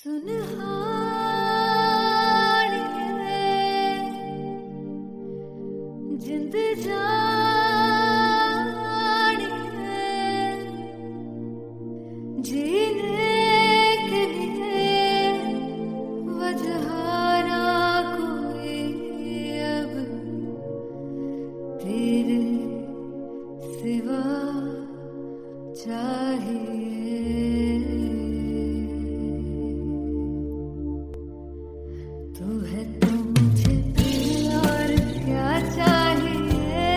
सुनहारी जिंद जानी जीने के लिए वजह ना कोई अब तेरे सिवा चाहिए। तू है तो मुझे फिर और क्या चाहिए।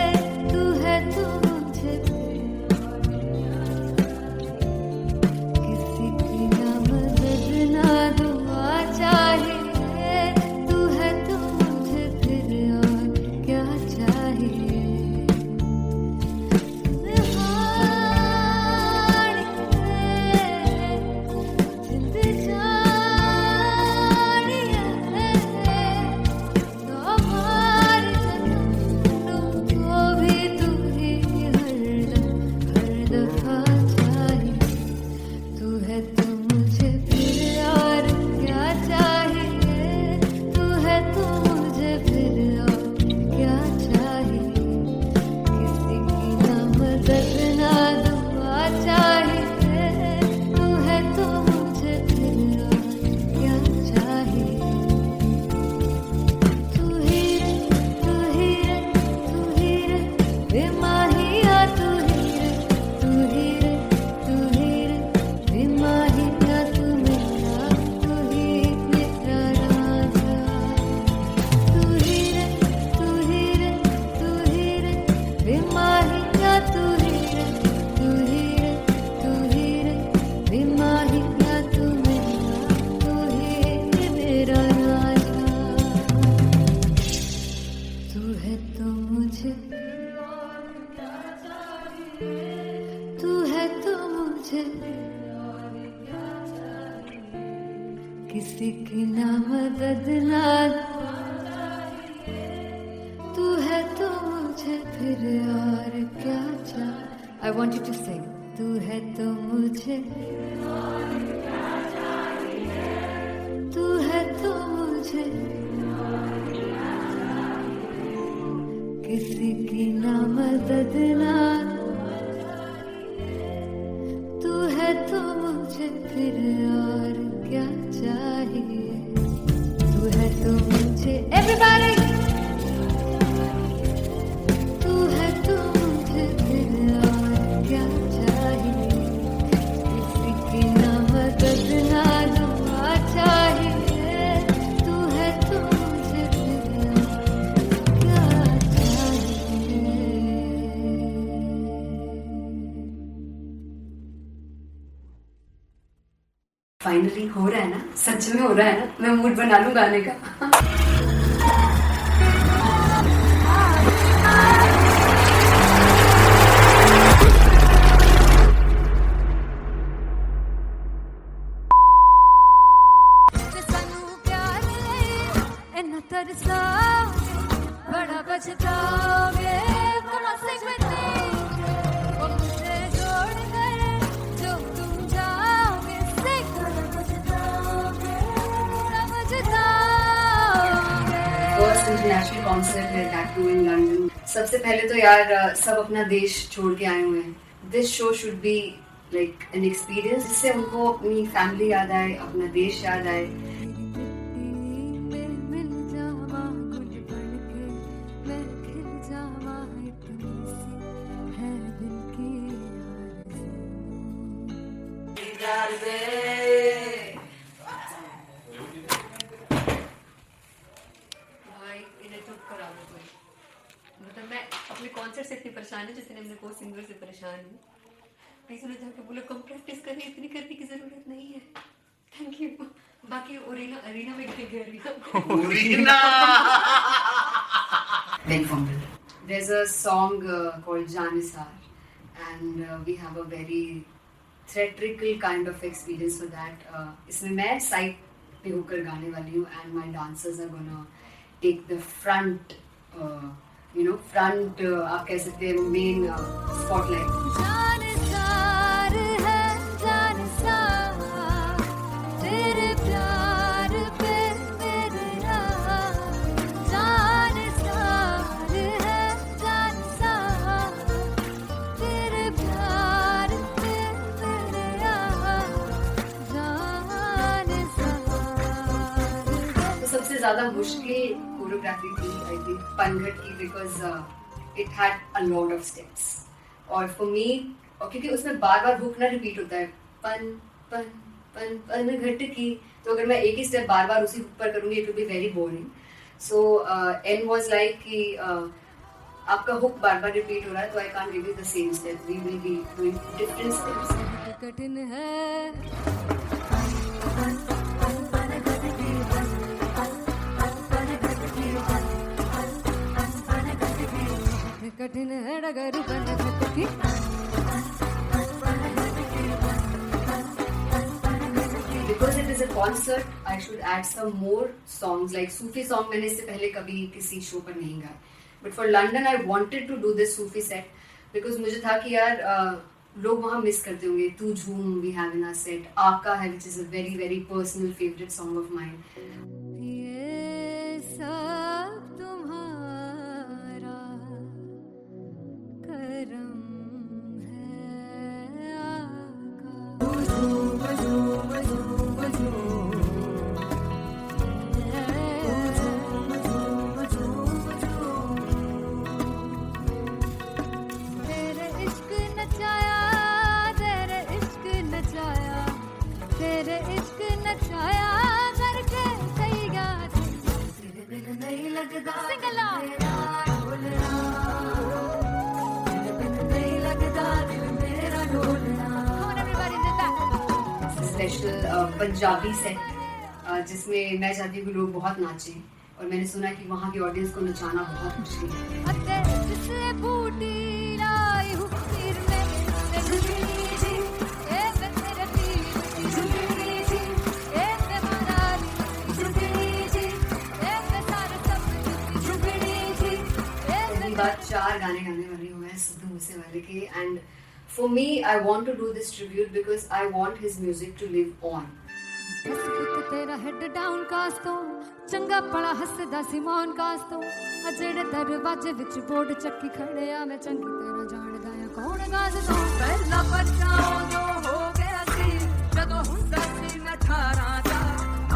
तू है तो मुझे फिर और क्या चाहिए। किसी की ना मदद ना दुआ चाहिए। तू है तो मुझे फिर और क्या चाहिए। किसी की ना मदद ना तू है तो मुझे फिर और क्या चाहिए। I want you to sing. तू है तो मुझे तू है तो मुझे किसी की ना मदद ना तू है तो मुझे फिर और क्या चाहिए। तू है तो मुझे everybody तू है तो मुझे फिर और क्या चाहिए। किसी की ना मदद ना दुआ चाहिए। तू है तो मुझे फिर और क्या चाहिए। फाइनली हो रहा है ना, सच में हो रहा है ना। मैं मूड बना लूं गाने का। बड़ा पछताओगे फर्स्ट इंटरनेशनल कॉन्सर्ट है दैट टू इन लंदन। सबसे पहले तो यार सब अपना देश छोड़ के आए हुए हैं। This show should be like an experience जिससे उनको अपनी फैमिली याद आए, अपना देश याद आए। मतलब मैं अपने कॉन्सर्ट से इतनी परेशान हूँ जितने अपने को सिंगर से परेशान हूँ। प्लीज उन्हें जाके बोलो कम प्रैक्टिस करनी, इतनी करने की जरूरत नहीं है। Thank you. बाकी अरीना में गए Big fumble. There's a song called Janisar and we have a very theatrical kind of experience for that. इसमें मैं साइड पे होकर गाने वाली हूँ and my dancers are gonna take the front आप कह सकते हैं मेन स्पॉटलाइट। जानसार है जानसार तेरे प्यार सबसे ज्यादा मुश्किल कोरियोग्राफी थी आई थिंक पनघट की, because it had a lot of steps और फॉर मी, और क्योंकि उसमें बार बार हुक ना रिपीट होता है, पन पन पन पनघट की, तो अगर मैं एक ही स्टेप बार बार उसी हुक पर करूंगी it will be very boring. So and was like कि आपका हुक बार बार रिपीट हो रहा है तो I can't give you the same step, we will be doing different steps. कठिन है कठिन है डगर पनघट की. Because it is a concert, I should add some more songs like Sufi song. मैंने इससे पहले कभी किसी शो पर नहीं गाया. But for London, I wanted to do this Sufi set because मुझे था कि यार लोग वहाँ मिस करते होंगे. तू झूम we have in our set. आका है which is a very very personal favorite song of mine. ये सब तुम्हारा करम है तेरे इश्क नचाया, तेरे इश्क नचाया, तेरे इश्क नचाया करके तैयार. तेरे बिन नहीं लगता सिंगला ढोलना, तेरे बिन नहीं लगता दिल मेरा ढोलना. Come on everybody do that. Special Punjabi set जिसमें मैं चाहती हूँ कि लोग बहुत नाचें और मैंने सुना कि वहाँ की ऑडियंस को नचाना बहुत मुश्किल है. अते जिसने बूटी लाई हूँ तीर में, ते झुकनी जी, ए ते तेरे तीर झुकनी जी, ए ते माराली झुकनी जी, ए ते सारे सब झुकनी जी, ए पहली बार 4 गाने गाने वाली हूँ मैं सिद्धू मूसेवाले के. And for me I want to do this tribute because I want his music to live on. बस पुत तेरा हेड डाउन कास तो चंगा पड़ा हसदा सी मौन कास तो अजेड़े दरवाजे विच बोर्ड चक्की खड़े आ मैं चंगी तेरा जानदा आ कौन गाज तो पहला बचाओ जो हो गया सी जदों हुंदा सी मैं 18 दा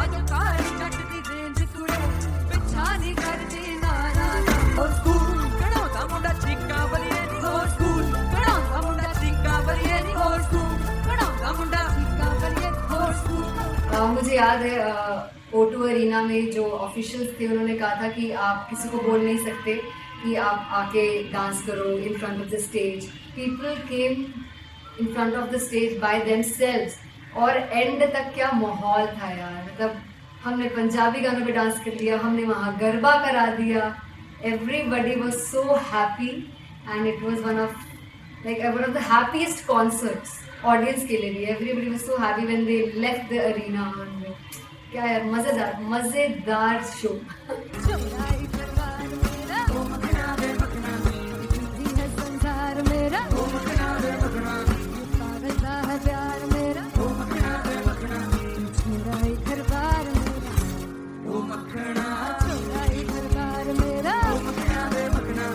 अज काली जट दी रेंज कुड़े पिछा नहीं करदी नारा ओ स्कूल कढ़ाउंदा मुंडा चीका बलिए नी ओ स्कूल कढ़ाउंदा मुंडा चीका बलिए नी ओ स्कूल कढ़ाउंदा मुंडा चीका बलिए ओ स्कूल. मुझे याद है O2 अरीना में जो ऑफिशियल्स थे उन्होंने कहा था कि आप किसी को बोल नहीं सकते कि आप आके डांस करो in front of the stage. People came in front of the stage by themselves और एंड तक क्या माहौल था यार. मतलब हमने पंजाबी गानों पे डांस कर लिया, हमने वहाँ गरबा करा दिया. Everybody was so happy and it was one of the happiest concerts audience के लिए भी. Everybody was so happy when they left the arena. क्या यार मजेदार शो. चुराई करवार मेरा ओ मखना रे मखना जी है संसार मेरा ओ मखना रे मखना पागल सा है प्यार मेरा ओ मखना रे मखना चुराई करवार मेरा ओ मखना चुराई करवार मेरा ओ मखना रे मखना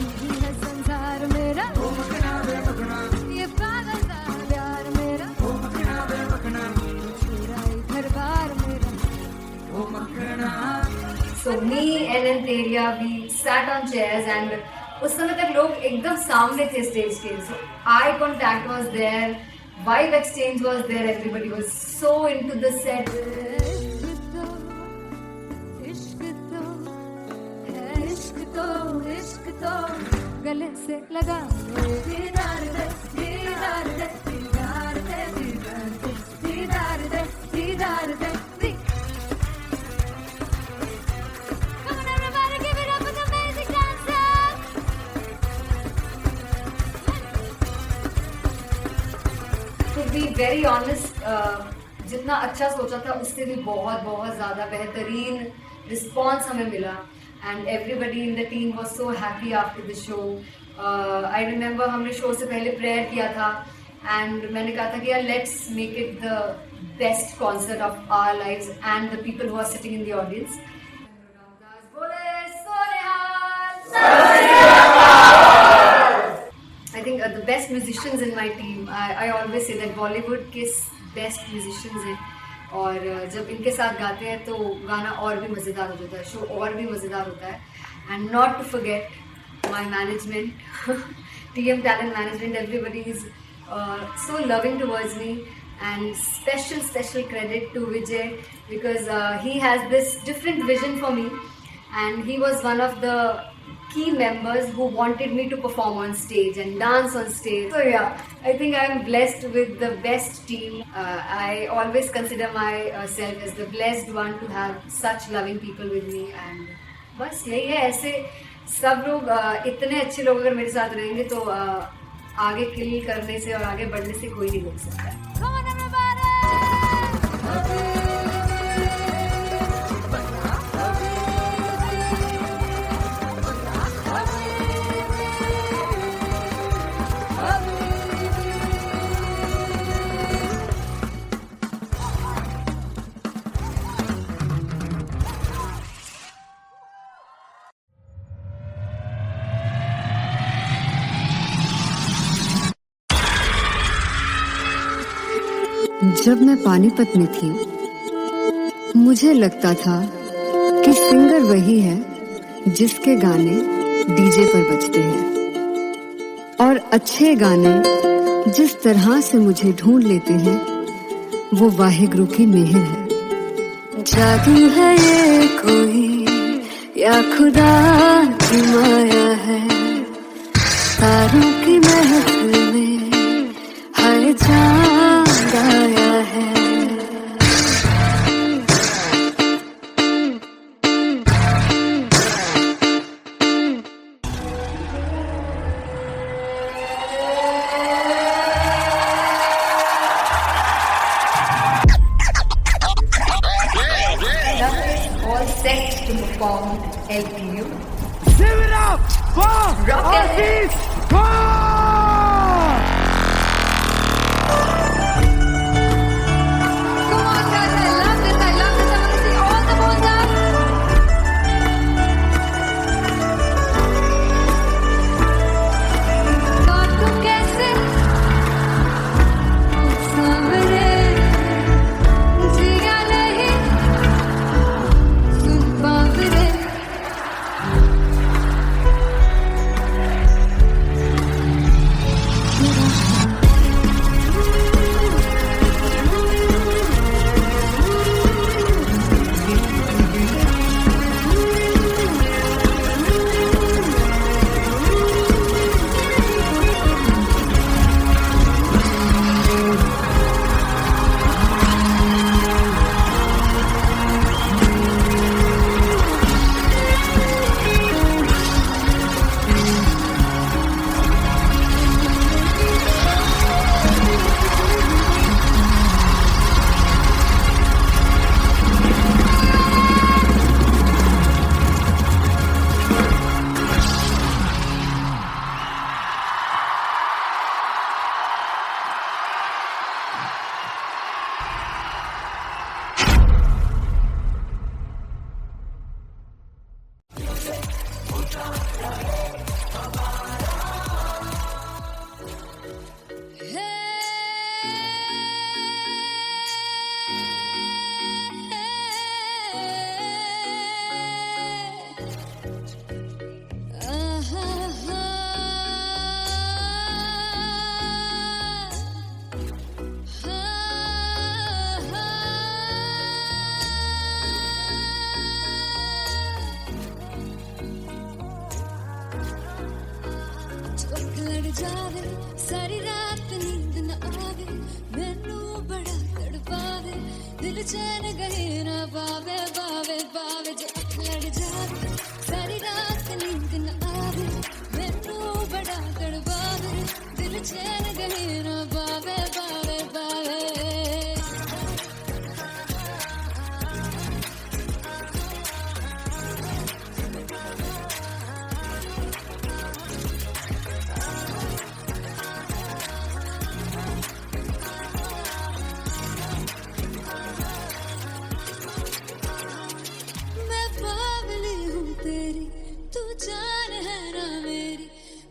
जी है संसार मेरा ओ मखना रे मखना ये पागल सा है प्यार मेरा ओ मखना रे मखना चुराई करवार मेरा. So me and Anteria, we sat on chairs and उस समय तक लोग एकदम सामने थे स्टेज के. So eye contact was there, vibe exchange was there, everybody was so into the set. इश्क तो है, इश्क तो गले से लगा दीदार दे दीदार दे दीदार दे दीदार दे दीदार दे. Come on everybody, give it up for the amazing dancers. To be very honest, जितना अच्छा सोचा था उससे भी बहुत बहुत ज़्यादा बेहतरीन रिस्पॉन्स हमें मिला. And everybody in the team was so happy after the show. I remember हमने शो से पहले प्रेयर किया था and मैंने कहा था कि यार let's make it the best concert of our lives and the people who are sitting in the audience. I think the best musicians in my team. I always say that Bollywood के best musicians हैं और जब इनके साथ गाते हैं तो गाना और भी मज़ेदार हो जाता है, शो और भी मज़ेदार होता है. And not to forget my management, TM Talent Management, everybody is so loving towards me. And special credit to Vijay because he has this different vision for me, and he was one of the key members who wanted me to perform on stage and dance on stage. So yeah, I think I am blessed with the best team. I always consider myself as the blessed one to have such loving people with me. And बस यही है, ऐसे सब लोग इतने अच्छे लोग अगर मेरे साथ रहेंगे तो आगे किल करने से और आगे बढ़ने से कोई नहीं रोक सकता है. Come on everybody! जब मैं पानीपत में थी मुझे लगता था कि सिंगर वही है जिसके गाने डीजे पर बजते हैं, और अच्छे गाने जिस तरह से मुझे ढूंढ लेते हैं वो वाहिगुरु की मेहर है. जादू है ये कोई या खुदा की माया है, तारों की महफिल में हर चांद आया है. All set to perform LPU. Give it up for Artist God! Come on guys, I love this. I want to see all the balls up. God को कैसे सामने जिया नहीं सुन पावरे. जावे सारी रात नींद न आवे, मैनू बड़ा तड़पावे, दिल चैन गहे ना पावे पावे पावे. जो अख लड़ जावे सारी रात नींद न आवे, मैनू बड़ा तड़पावे, दिल चैन गहे ना पावे पावे पावे.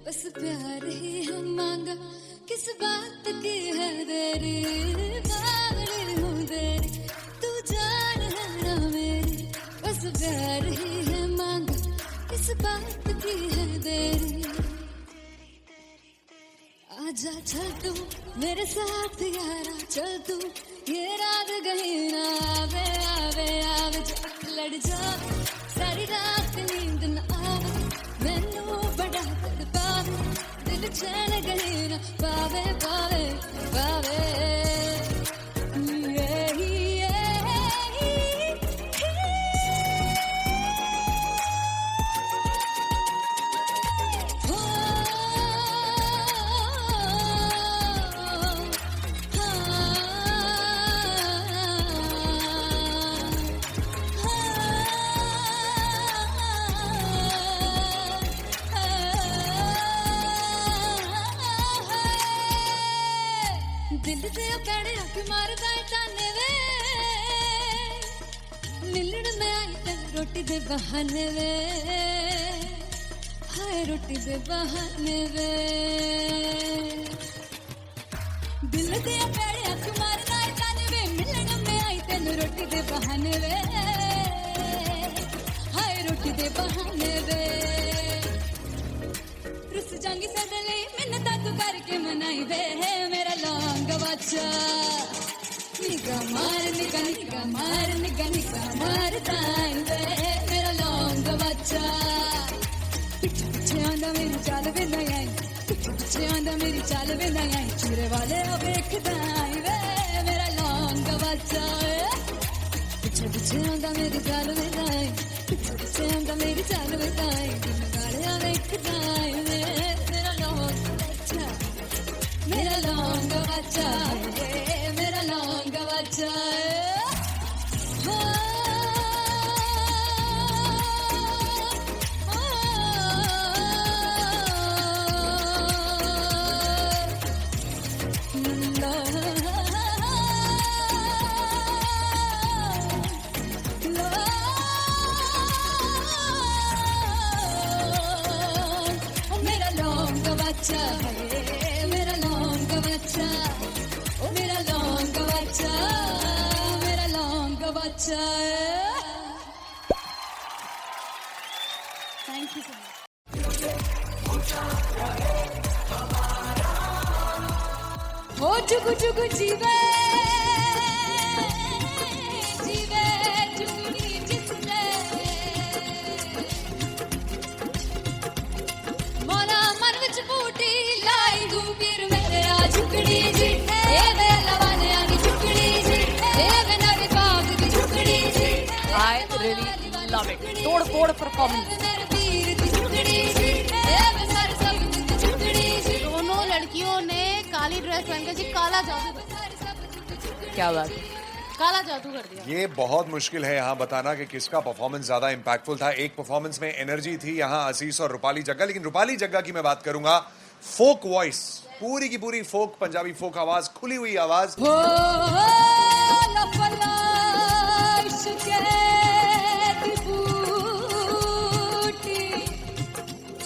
बस प्यार ही हम मांगा, किस बात की है देरी, पागल हूँ तेरी, चल तू मेरे साथ यारा चल तू ये रात गई ना आवे आवे आवे जो अख लड़ जावे सारी रात नींद न आवे मैनू बड़ा तड़पावे दिल चैन गई ना पावे पावे पावे दिल से कड़े रख मारदा ताने वे मिलण में आई तन रोटी दे बहाने वे हाय रोटी दे बहाने वे दिल से कड़े रख मारदा ताने वे मिलण में आई तन रोटी दे बहाने वे हाय रोटी दे बहाने वे रुस जांगी सदले मिन्नता तू करके मनाई वे मेरा लौंग बच्चा निगा मार ताई वे मेरा लौंग बच्चा पिछे पिछे आंदा मेरी चाल वे नहीं आई पिछे पिछे आंदा मेरी चाल वे नहीं आई चूरे वाले वेखदा आई वे मेरा लौंग बच्चा पिछे पिछे आंदा मेरी चाल वे नहीं आई पिछे पिछे आंदा मेरी चाल वे नहीं आई दिन वाले वेखदा आई वे मेरा लौंग बच्चा मेरा लौंग बच्चा मेरा लौंग बच्चा मेरा लौंग बच्चा मेरा लौंग बच्चा ओ मेरा लौंग बच्चा मेरा लौंग बच्चा थैंक यू सो मच हो जुगु जुगु जीवे जीवे जुगनी जिसने मौला मन विच बूटी लाई गुबीर मेरे आ झुकड़ी जी ए वे लवाने आगी झुकड़ी जी ए वे नवी बाग दी झुकड़ी जी I really love it. तोड़ फोड़ परफॉर्मेंस। दोनों लड़कियों ने काली ड्रेस पहनकर जी काला जादू क्या बात है। काला जादू कर दिया। ये बहुत मुश्किल है यहाँ बताना कि किसका परफॉर्मेंस ज्यादा इंपैक्टफुल था। एक परफॉर्मेंस में एनर्जी थी यहाँ असीस और रूपाली जग्गा, लेकिन रूपाली जग्गा की मैं बात करूंगा फोक वॉइस, पूरी की पूरी फोक, पंजाबी फोक आवाज, खुली हुई आवाज।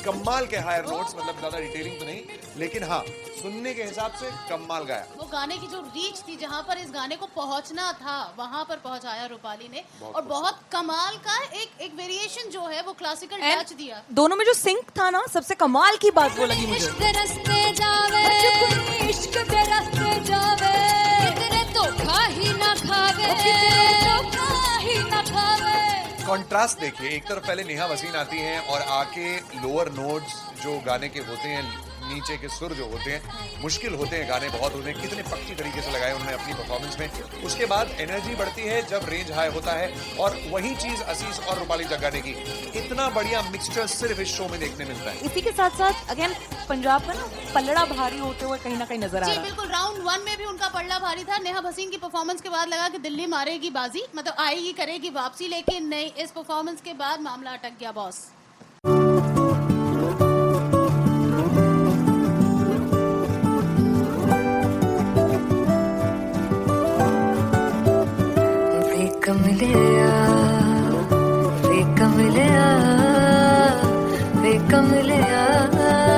कमाल के हायर नोट्स, मतलब ज्यादा डिटेलिंग तो नहीं, लेकिन हाँ सुनने के हिसाब से कमाल गाया। वो गाने की जो रीच थी, जहाँ पर इस गाने को पहुंचना था वहां पर पहुंचाया रूपाली ने, और बहुत कमाल का एक वेरिएशन जो है वो क्लासिकल टच दिया। दोनों में जो सिंक था ना, सबसे कमाल की बात वो लगी मुझे। इश्क दे रस्ते जावे इश्क दे रस्ते जावे कितने धोखा ही ना खावे धोखा ही ना खावे। कॉन्ट्रास्ट देखिए, एक तरफ पहले नेहा वसीन आती हैं और आके लोअर नोट्स जो गाने के होते हैं, नीचे के सुर जो होते हैं, मुश्किल होते हैं, गाने बहुत होते हैं, कितने पक्की तरीके से लगाए उन्होंने अपनी परफॉर्मेंस में। उसके बाद एनर्जी बढ़ती है जब रेंज हाई होता है, और वही चीज असीस और रूपाली जग्गा ने की। इतना बढ़िया मिक्सचर सिर्फ इस शो में देखने मिलता है। इसी के साथ साथ अगेन पंजाब का ना पलड़ा भारी होते हुए कहीं ना कहीं नजर आ जी रहा है। बिल्कुल, राउंड 1 में भी उनका पलड़ा भारी था। नेहा भसीन की परफॉर्मेंस के बाद लगा कि दिल्ली मारेगी बाजी, मतलब आएगी करेगी वापसी, लेकिन नहीं, इस परफॉर्मेंस के बाद मामला अटक गया बॉस।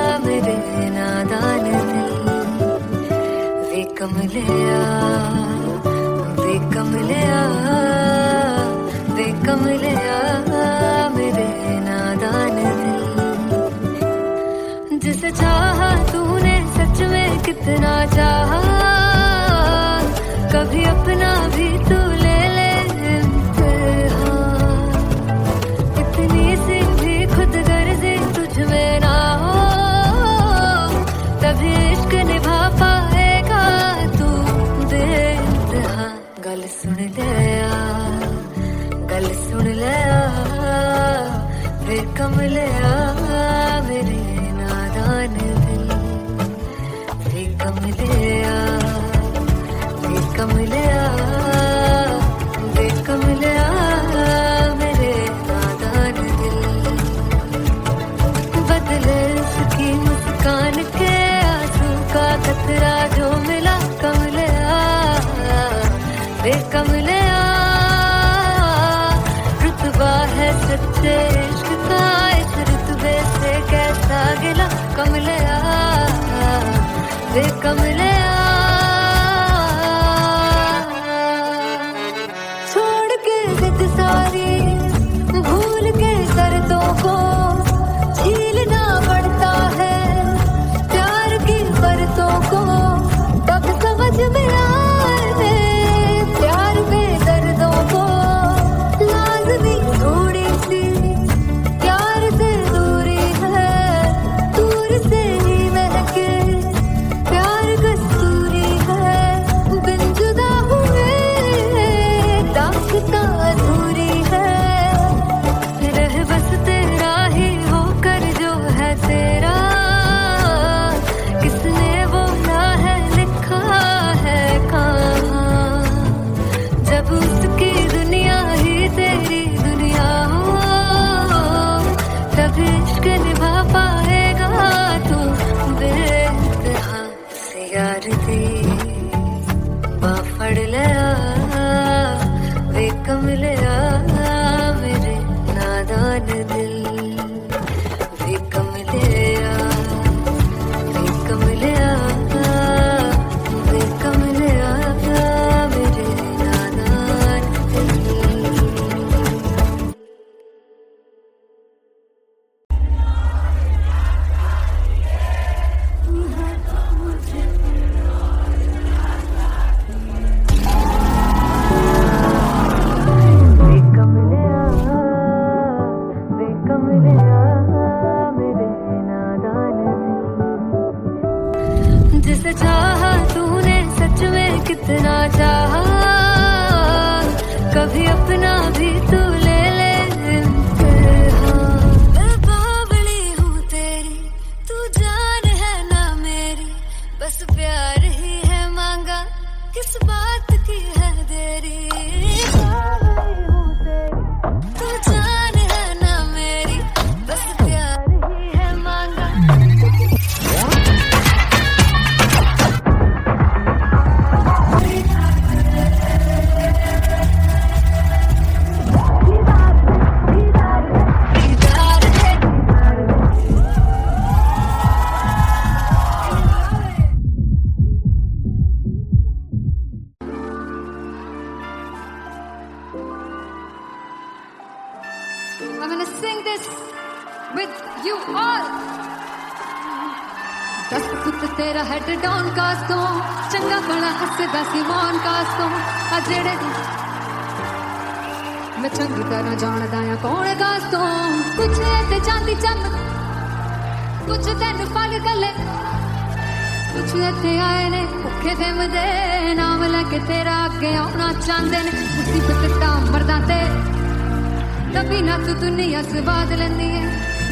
मेरे नादान दिल वे कमलिया मेरे नादान दिल जिसे चाहा तूने सच में कितना सुन लिया वे कमलिया मेरे नादान दिल वे कमलिया वे कमलिया वे कमलिया मेरे नादान दिल बदले उसकी मुस्कान के आंसू का कतरा जो मिला कमलिया वे कमलिया रुतबा है सच्चे इश्क का इस रुतबे से कैसा गिला कमलिया वे कमलिया छोड़ के जिद सारी भूल के शर्तों को झीलना पड़ता है प्यार की परतों को तब समझ में आए प्यार में दर्दों को लाज़मी थोड़ी सी प्यार से दूरी है दूर से ही महके प्यार कस्तूरी है बिन जुदा हुए दास्तां अधूरी है रह बस तेरा ही होकर जो है तेरा किसने बोला है लिखा है कहाँ जब उसकी दुनिया ही तेरी दुनिया हो तब इश्क निभा पाएगा तू बेइंतहा से यार दी बाफड़ लिया वे कमलिया मेरे नादान दिल वे कमलिया वे कमलिया वे कमलिया मेरे नादान दिल वे कमलिया वे कमलिया मेरे नादान दिल जिसे चाहा तूने सच में कितना चाहा कभी अपना भी तू ले ले इम्तिहान मैं बावली हूँ तेरी तू जान है ना मेरी बस प्यार ही है मांगा किस बात की है देरी बावली हूँ तेरी तू जान है ना मेरी बस प्यार ही है मांगा I'm gonna sing this with you all. दस फुट तेरा हेड डाउन कास्तों चंगा बड़ा हसदा सिमोन कास्तों आ जेड़े मैं चंगी तरह जानदा आ कौन कास्तों कुछ ते चांदी चमक कुछ तेन पल गले कुछ इत्थे आए ने भुखे फिमदे नाम लेके तेरा अगे आउणा चाहंदे ने मुसीबत तां मरदा ते तभी ना तू दुनिया स्वाद लेंदी है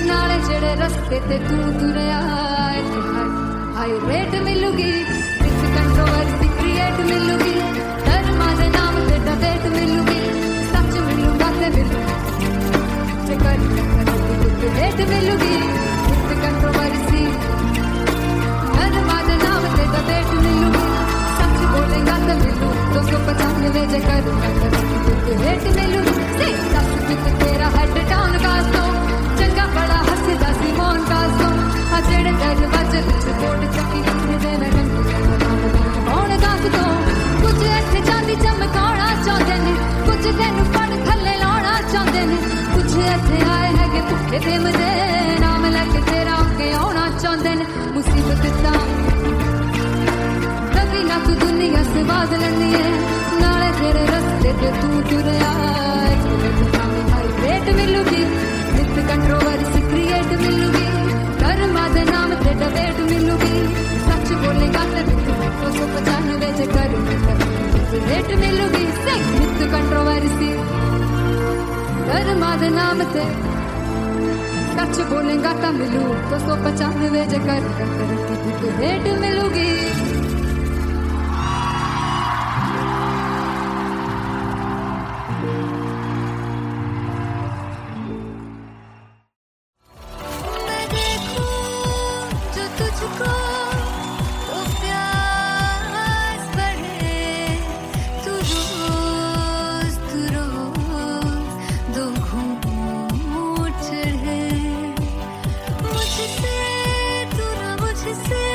नाले जेड़े रस्ते ते तू तुरया हाई रेट मिलूगी इस कंट्रोवर्सी क्रिएट मिलूगी धर्मा दे नाम ते डिबेट मिलूगी सच मिलूगा ते मिलूगी जेकर रेट मिलूगी इस कंट्रोवर्सी धर्मा दे नाम ते डिबेट मिलूगी सच बोलेगा ते मिलू 295 जेकर रेट मिलूगी तेरा हेड डाउन कास्तों चंगा बड़ा हसदा सिमोन कास्तों आ जेड़े दरवाजे विच बोर्ड चक्की दे मैं कौन कास्तों कुछ इत्थे चांदी चमकाउणा चाहंदे ने कुछ तेन पड़ थल्ले लाउणा चाहंदे ने कुछ इत्थे आए हैगे भुखे फिमदे नाम लेके तेरा अगे आउणा चाहंदे ने मुसीबत तां कभी ना तू दुनिया स्वाद लेंदी है नाले तेरे रस्ते ते तू तुरया रेट मिलूगी विद कंट्रोवर्सी क्रिएट मिलूगी कर्मा दे नाम ते डिबेट मिलूगी सच बोलेगा ते 295 जेकर रेट मिलूगी विद कंट्रोवर्सी शर्मा दे नाम ते सच बोलेगा तो मिलू 295 जे कर रखी रेट मिलूगी मैं देखूं जो तुझको तो प्यास बढ़े तू रोज दो घूंट चढ़े मुझसे तू ना मुझसे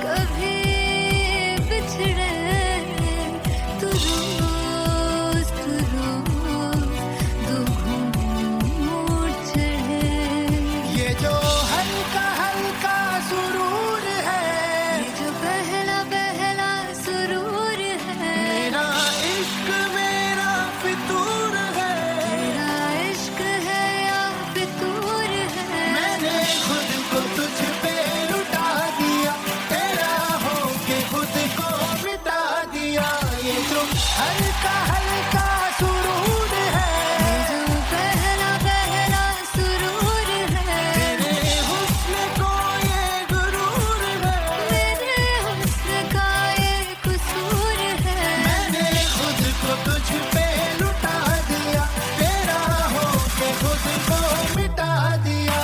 कभी बिछड़े तू रोज दो घूंट चढ़े ये जो हल्का हल्का सुरूर है, ये जो पहला पहला सुरूर है मेरा इश्क मेरा फितूर है। तेरा इश्क है या फितूर है मैंने खुद को तुझ पे लुटा दिया, तेरा होके खुद को मिटा दिया। ये जो हल्का हल्का सुरूर है, ये जो पहला पहला सुरूर है तेरे हुस्न को ये गुरूर है। मेरे हुस्न का ये कसूर है मैंने खुद को तुझ पे लुटा दिया, तेरा होके खुद को मिटा दिया।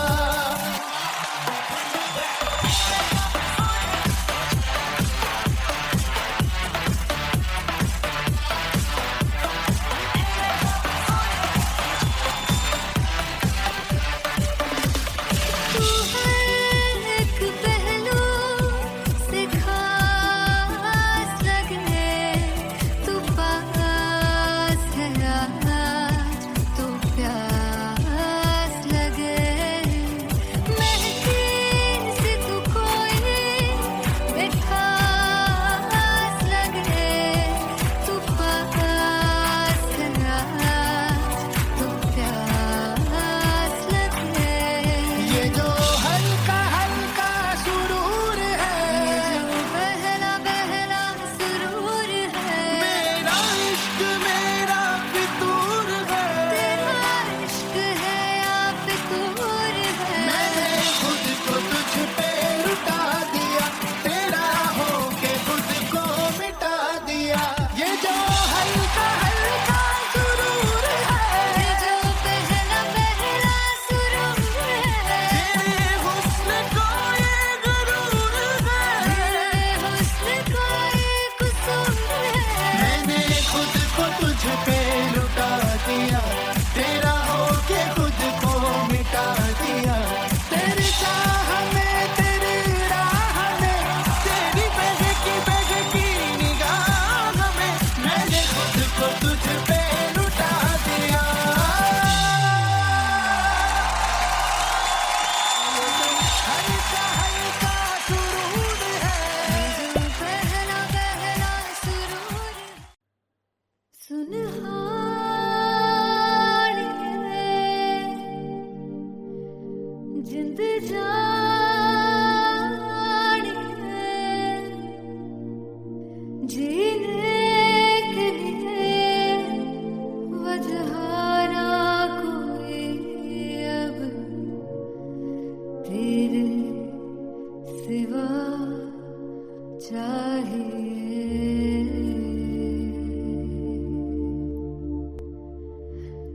तू हर एक पहलू से खास लगे तू पास है आज तो प्यास लगे महकी से तू कोई बेखास लगे तू पास है आज तो प्यास लगे ये जो हल्का हल्का सुरूर है, ये जो पहला पहला सुरूर है मेरा इश्क मेरा फितूर है। तेरा इश्क है या फितूर है मैंने खुद को तुझ पे लुटा दिया, तेरा होके खुद को मिटा दिया। ये जो हल्का हल्का सुरूर है, ये जो पहला पहला सुरूर है तेरे हुस्न को ये गुरूर है। तेरे हुस्न का ये कसूर है मैंने खुद को तुझ पे लुटा दिया, तेरा होके खुद को मिटा दिया। तेरी चाह में तेरी राह में तेरी बहकी निगाह में मैंने खुद को तुझ पे लुटा दिया। हल्का हल्का सुरूर है, ये जो पहला पहला सुरूर सुनहार जिंद जान जीने के लिए वजह ना कोई अब तेरे सिवा चाहिए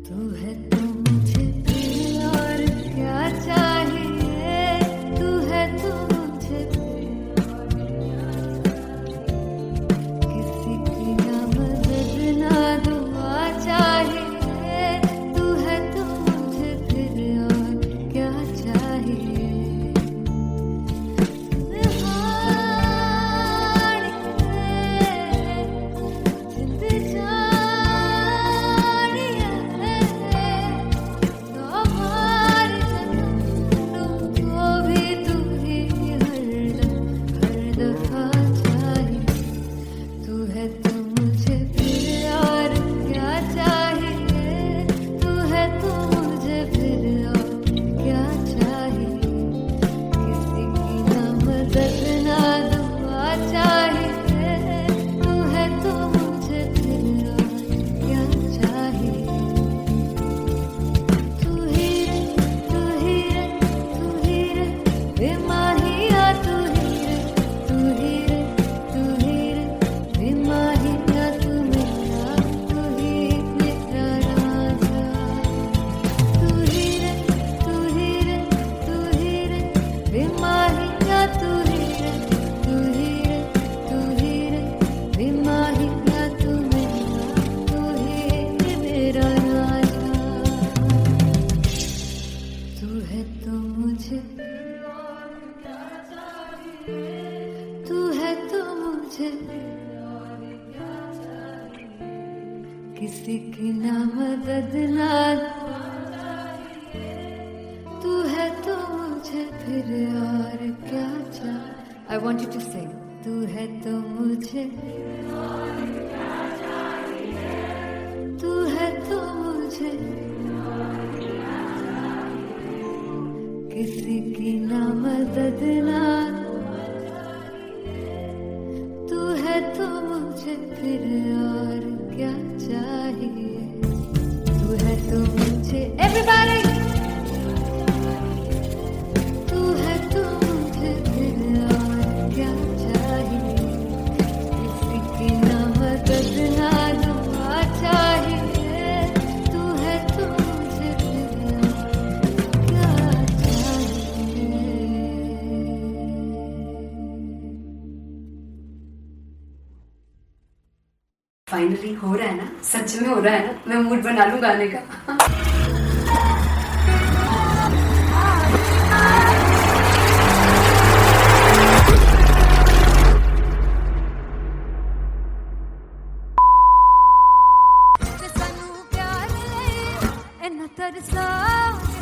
तू है तो मुझे फिर और क्या चाहिए तू है तो मुझे फिर और क्या चाहिए किसी की ना मदद ना दुआ चाहिए तू है तो मुझे फिर और क्या चाहिए जिंद जानिया किसी की ना मदद ना तू है तो मुझे फिर और क्या चाहिए। I want you to sing. तू है तो मुझे तू है तो मुझे किसी की ना मदद ना तू है तो मुझे फिर और क्या चाहिए। तू है तो मुझे everybody तू है तो मुझे फिर और क्या चाहिए। किसी की ना मदद ना दुआ चाहिए। तू है तो मुझे फिर और क्या चाहिए। फाइनली हो रहा है ना, सच में हो रहा है ना। मैं मूड बना लूं गाने का। ਸਾਨੂੰ ਪਿਆਰ ਲਈ ਇੰਨਾ ਤਰਸਾਓਗੇ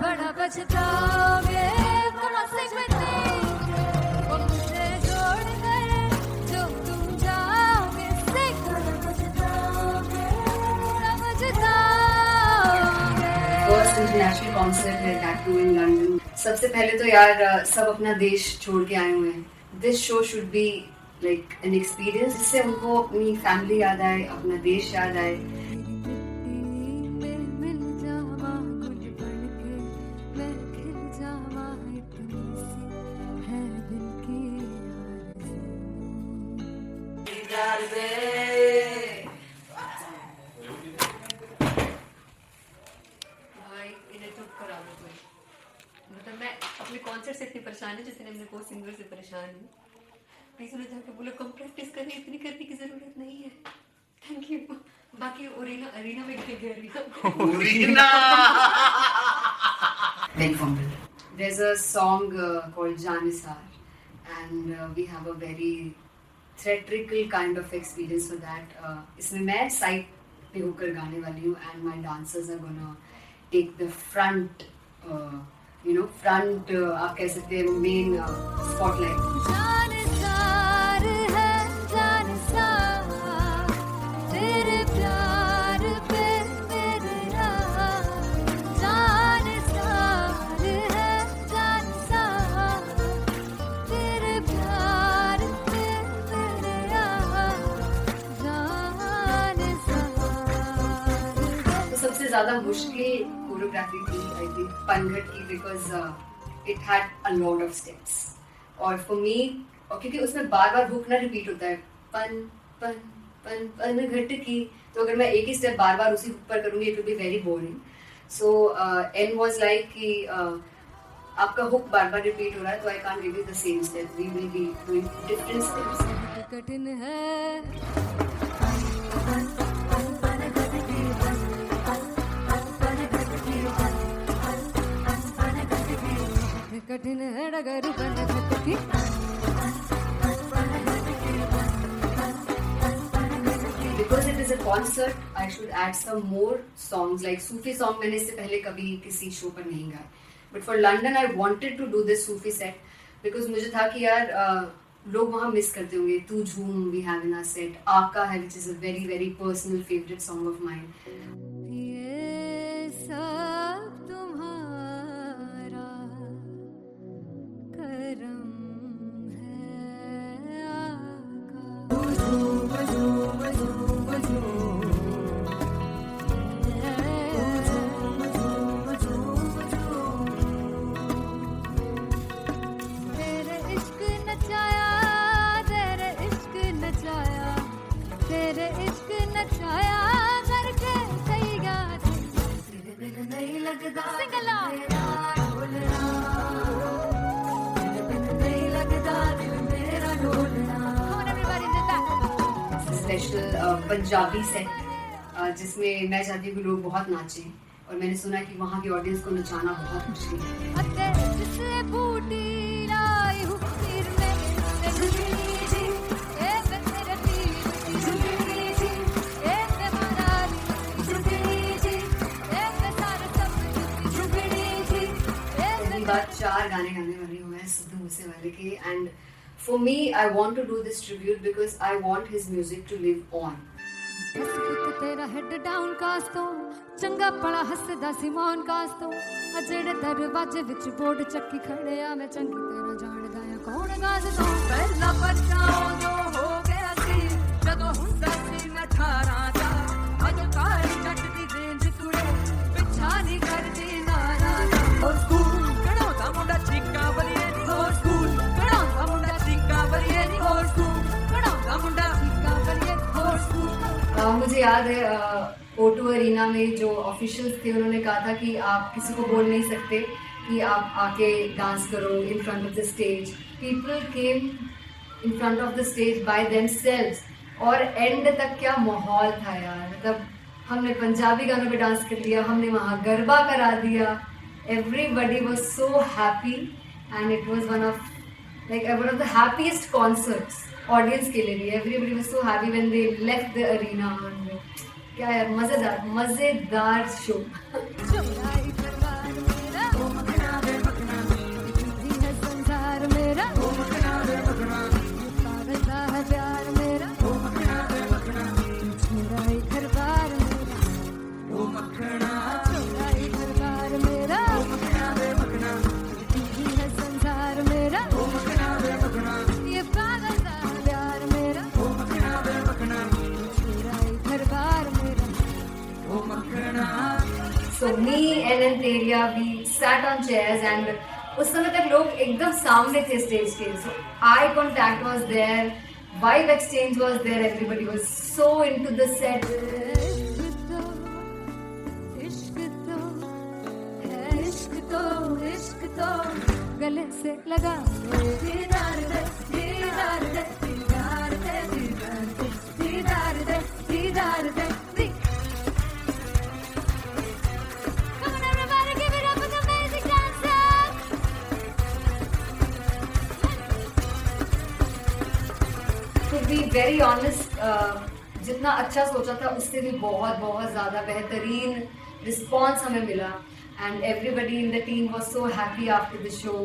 ਬੜਾ ਪਛਤਾਓਗੇ ਬੜਾ ਸਿਖਦੇ ਉਹ ਮੁझे छोड़ गए जो तुम जाओगे से बड़ा पछताओगे बड़ा पछताओगे। फर्स्ट इंटरनेशनल कॉन्सर्ट है दैट टू इन लंदन। सबसे पहले तो यार सब अपना देश छोड़ के आए हुए हैं। This show should be like an experience जिससे उनको अपनी फैमिली याद आए, अपना देश याद आए। मिल जावा गुल बनके मैं खिल जावा इतनी सी है दिल की भाई इन्हें चुप करा दो कोई। मतलब मैं अपने कॉन्सर्ट से इतनी परेशान हूँ जितने अपने को सिंगर से परेशान हूँ। प्लीज उन्हें जाके बोलो कम प्रैक्टिस करनी, इतनी करने की जरूरत नहीं है। Thank you. बाकी अरीना में गई arena Very vulnerable. There's a song called Janisar, and we have a very theatrical kind of experience for that. इसमें मैं साइड पे होकर गाने वाली हूँ, and my dancers are gonna take the front, front आप कह सकते हैं main spotlight. जानसार है जानसार तेरे प्यार पे मेरा जानसार है जानसार तेरे प्यार पे मेरा जानसार तो सबसे ज्यादा मुश्किल कोरियोग्राफी थी आई थिंक पनघट की, because it had a lot of steps. और फॉर मी, और क्योंकि उसमें बार बार हुक ना रिपीट होता है, पन पन पन पनघट की, तो अगर मैं एक ही स्टेप बार बार उसी हुक पर करूंगी it will be very boring. So and was like कि आपका हुक बार बार रिपीट हो रहा है तो I can't give you the same step, we will be doing different steps. कठिन है कठिन है डगर पनघट की Because it is a concert, I should add some more songs. Like Sufi song मैंने इससे पहले कभी किसी शो पर नहीं गाए. But for London, I wanted to do this Sufi set because मुझे था कि यार लोग वहाँ मिस करते होंगे. तू झूम we have in our set. आका है which is a very very personal favorite song of mine. ये सब तुम्हारा करम है आका तेरे इश्क नचाया तेरे इश्क नचाया तेरे इश्क नचाया करके सैया तेरे बिन नहीं लगदा सिंगला तेरे बिन नहीं लगदा दिल मेरा ढोलना। Come on everybody do that. Special Punjabi set जिसमें मैं चाहती हूँ कि लोग बहुत नाचें और मैंने सुना कि वहाँ की ऑडियंस को नचाना बहुत मुश्किल है. अते जिसने बूटी लाई हूँ सिर में ते झुकी जी ए मैं तेरे दिल की झुकी जी ए मैं मारा पहली बार 4 गाने गाने वाली हूँ मैं सिद्धू मूसेवाले के. And for me I want to do this tribute because I want his music to live on. बस पुੱਤ ਤੇਰਾ ਹੈਡ ਡਾਊਨ ਕਾਸ ਤੋਂ ਚੰਗਾ ਭਲਾ ਹੱਸਦਾ ਸੀ ਮੌਨ ਕਾਸ ਤੋਂ ਆ ਜਿਹੜੇ ਦਰਵਾਜ਼ੇ ਵਿੱਚ ਬੋਰਡ ਚੱਕੀ ਖੜਿਆ ਮੈਂ ਚੰਗੀ ਤਰ੍ਹਾਂ ਜਾਣਦਾ ਆ ਕੌਣ ਗਾਜ਼ ਤੋਂ ਪਹਿਲਾ ਬੱਚਾ ਉਦੋਂ ਹੋ ਗਿਆ ਸੀ ਜਦੋਂ ਹੁੰਦਾ ਸੀ ਮੈਂ 18 ਦਾ ਅੱਜ ਕਾਲੀ ਜੱਟ ਦੀ ਰੇਂਜ ਕੁੜੇ ਪਿੱਛਾ ਨਹੀਂ ਕਰਦੀ ਨਾਰਾ ਦਾ ਹੋ ਸਕੂਲ ਕਢਾਉਂਦਾ ਮੁੰਡਾ ਚੀਕਾ ਬਲੀਏ ਨਹੀਂ ਹੋ ਸਕੂਲ ਕਢਾਉਂਦਾ ਮੁੰਡਾ ਚੀਕਾ ਬਲੀਏ ਨਹੀਂ ਹੋ ਸਕੂਲ ਕਢਾਉਂਦਾ ਮੁੰਡਾ ਚੀਕਾ ਬਲੀਏ ਹੋ ਸਕੂਲ. मुझे याद है O2 अरीना में जो ऑफिशियल्स थे उन्होंने कहा था कि आप किसी को बोल नहीं सकते कि आप आके डांस करो in front of the stage. People came in front of the stage by themselves और एंड तक क्या माहौल था यार. मतलब हमने पंजाबी गानों पे डांस कर लिया, हमने वहाँ गरबा करा दिया. Everybody was so happy and it was one of the happiest concerts audience के लिए भी. Everybody was so happy when they left the arena. क्या यार मजेदार शो. संसार मेरा पागलता है प्यार मेरा मेरा ही घर बार मेरा मेरा ही घर बार मेरा है संसार मेरा ये पागलता है प्यार मेरा मेरा ही घर बार मेरा. So me and Antelia, we sat on chairs and उस समय तक लोग एकदम सामने थे स्टेज के. So eye contact was there, vibe exchange was there, everybody was so into the set. इश्क तो है इश्क तो गले से लगा दीदार दे दीदार दे दीदार दे दीदार दे दीदार दे दीदार दे. Come on everybody, give it up for the amazing dancers. To be very honest, जितना अच्छा सोचा था उससे भी बहुत बहुत ज़्यादा बेहतरीन रिस्पॉन्स हमें मिला. And everybody in the team was so happy after the show.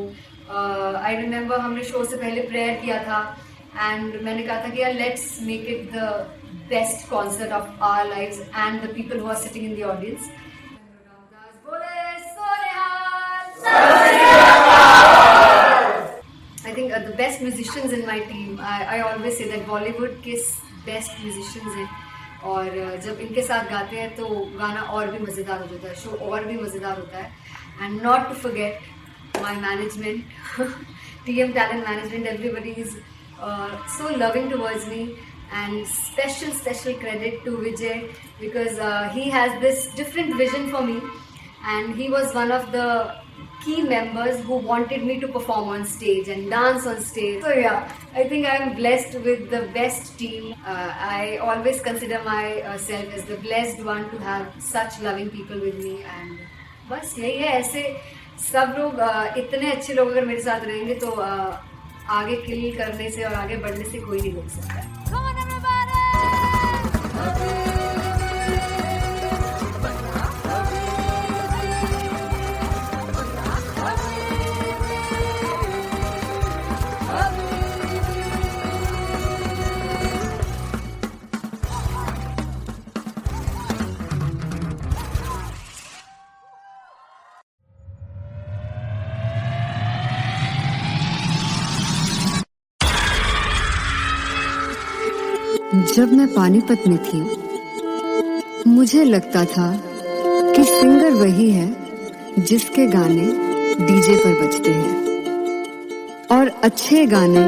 I remember हमने शो से पहले प्रेयर किया था एंड मैंने कहा था कि यार let's make it the best concert of our lives and the people who are sitting in the audience. I think the best musicians in my team, I always say that Bollywood के best musicians हैं और जब इनके साथ गाते हैं तो गाना और भी मज़ेदार हो जाता है, शो और भी मज़ेदार होता है. And not to forget my management, TM Talent Management, everybody is so loving towards me. And special credit to Vijay because he has this different vision for me and he was one of the key members who wanted me to perform on stage and dance on stage. So yeah, I think I am blessed with the best team. I always consider myself as the blessed one to have such loving people with me. And बस यही है, ऐसे सब लोग इतने अच्छे लोग अगर मेरे साथ रहेंगे तो आगे किल करने से और आगे बढ़ने से कोई नहीं रोक सकता है. Come on everybody. जब मैं पानीपत में थी मुझे लगता था कि सिंगर वही है जिसके गाने डीजे पर बजते हैं और अच्छे गाने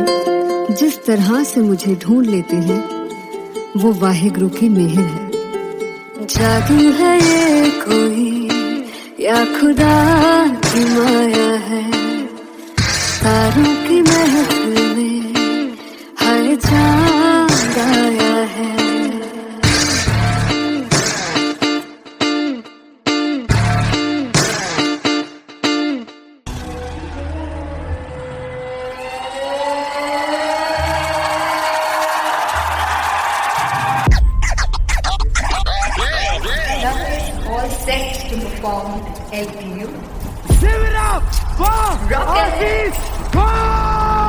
जिस तरह से मुझे ढूंढ लेते हैं वो वाहिगुरु की मेहर है. जादू है ये कोई या खुदा की माया है, तारों की महफिल में हर चांद आया है. All set to perform LPU. Give it up! वाह Rocket. आशीष वाह